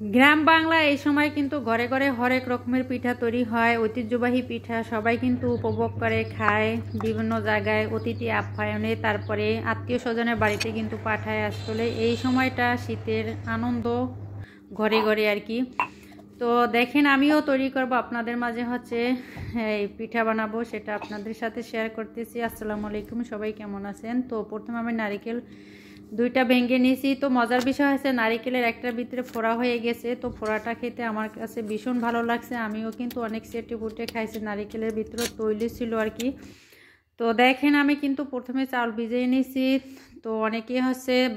গ্রাম বাংলা এই সময় কিন্তু ঘরে ঘরে হরেক রকমের পিঠা তৈরি হয়। ঐতিহ্যবাহী পিঠা সবাই কিন্তু উপভোগ করে, খায় বিভিন্ন জায়গায় অতিথি আপ্যায়নে, তারপরে আত্মীয় স্বজনের বাড়িতে কিন্তু পাঠায়। আসলে এই সময়টা শীতের আনন্দ ঘরে ঘরে আর কি। তো দেখেন আমিও তৈরি করব আপনাদের মাঝে এই পিঠা বানাবো, সেটা আপনাদের সাথে শেয়ার করতেছি। আসসালামু আলাইকুম, সবাই কেমন আছেন? তো প্রথমে আমি নারিকেল দুইটা ভেঙে নিয়েছি। তো মজার বিষয় হচ্ছে নারিকেলের একটার ভিতরে ফোড়া হয়ে গেছে। তো ফোড়াটা খেতে আমার কাছে ভীষণ ভালো লাগছে। আমিও কিন্তু অনেক চেটে পুটে খাইছি, নারিকেলের ভিতরে তৈলি ছিল আর কি। তো দেখেন আমি কিন্তু প্রথমে চাল ভিজিয়ে নিয়েছি। তো অনেকেই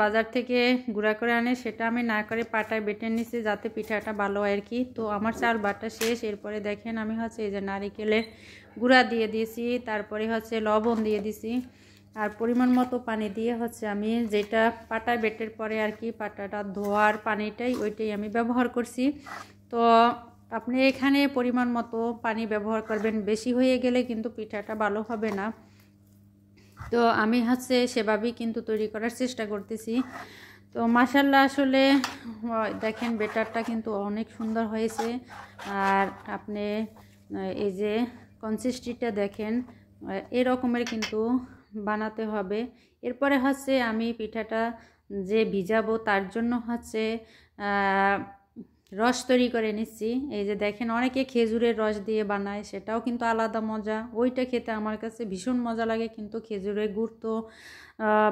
বাজার থেকে গুঁড়া করে আনে, সেটা আমি না করে পাটায় বেটে নিয়েছি যাতে পিঠাটা ভালো হয় আর কি। তো আমার চাল বাটা শেষ। এরপরে দেখেন আমি এই যে নারিকেলের গুঁড়া দিয়ে দিয়েছি, তারপরে লবণ দিয়ে দিছি, আর পরিমাণ মতো পানি দিয়ে আমি যেটা পাটায় বেটের পরে আর কি পাটাটা ধোয়ার পানিটাই ওইটাই আমি ব্যবহার করছি। তো আপনি এখানে পরিমাণ মতো পানি ব্যবহার করবেন, বেশি হয়ে গেলে কিন্তু পিঠাটা ভালো হবে না। তো আমি সেভাবেই কিন্তু তৈরি করার চেষ্টা করতেছি। তো মাশাআল্লাহ আসলে দেখেন বেটারটা কিন্তু অনেক সুন্দর হয়েছে। আর আপনি এই যে কনসিস্টেন্সিটা দেখেন, এরকমের কিন্তু বানাতে হবে। এরপরে আমি পিঠাটা যে ভিজাবো তার জন্য রস তৈরি করে নিচ্ছি। এই যে দেখেন অনেকে খেজুরের রস দিয়ে বানায়, সেটাও কিন্তু আলাদা মজা। ওইটা খেতে আমার কাছে ভীষণ মজা লাগে। কিন্তু খেজুরের গুড় তো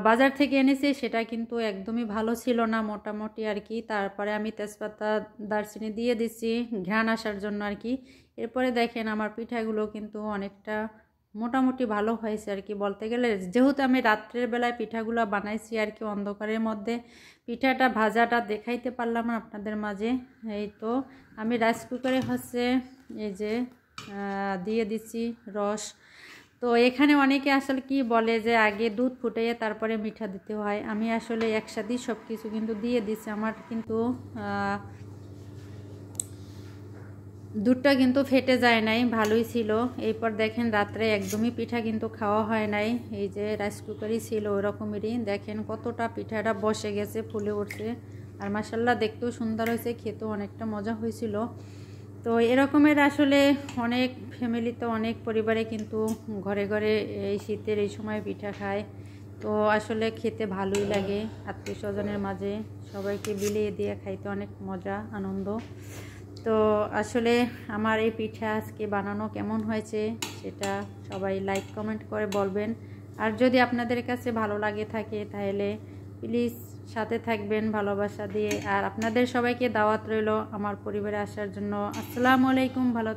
বাজার থেকে এনেছি, সেটা কিন্তু একদমই ভালো ছিল না, মোটামুটি আর কি। তারপরে আমি তেজপাতা দারচিনি দিয়ে দিচ্ছি ঘ্রাণ আসার জন্য আর কি। এরপরে দেখেন আমার পিঠাগুলো কিন্তু অনেকটা মোটামুটি ভালো হয়েছে আর কি বলতে গেলে। যেহেতু আমি রাত্রের বেলায় পিঠাগুলো বানাইছি আর কি, অন্ধকারের মধ্যে পিঠাটা ভাজাটা দেখাইতে পারলাম না আপনাদের মাঝে। এই তো আমি রাইস কুকারে এই যে দিয়ে দিচ্ছি রস। তো এখানে অনেকে আসলে কি বলে যে আগে দুধ ফুটিয়ে তারপরে মিঠা দিতে হয়। আমি আসলে একসাথেই সব কিছু কিন্তু দিয়ে দিচ্ছি। আমার কিন্তু দুধটা কিন্তু ফেটে যায় নাই, ভালোই ছিল। এরপর দেখেন রাত্রে একদমই পিঠা কিন্তু খাওয়া হয় নাই। এই যে রাইস কুকারই ছিল ওরকমেরই, দেখেন কতটা পিঠাটা বসে গেছে, ফুলে উঠছে। আর মাশাআল্লাহ দেখতেও সুন্দর হয়েছে, খেতেও অনেকটা মজা হয়েছিল। তো এরকমের আসলে অনেক ফ্যামিলিতে অনেক পরিবারে কিন্তু ঘরে ঘরে এই শীতের এই সময় পিঠা খায়। তো আসলে খেতে ভালোই লাগে, আত্মীয় স্বজনের মাঝে সবাইকে বিলিয়ে দিয়ে খাইতে অনেক মজা আনন্দ। তো আসলে আমার এই পিঠা আজকে বানানো কেমন হয়েছে সেটা সবাই লাইক কমেন্ট করে বলবেন। আর যদি আপনাদের কাছে ভালো লাগে থাকে তাহলে প্লিজ সাথে থাকবেন ভালোবাসা দিয়ে। আর আপনাদের সবাইকে দাওয়াত রইল আমার পরিবারে আসার জন্য। আসসালামু আলাইকুম, ভালো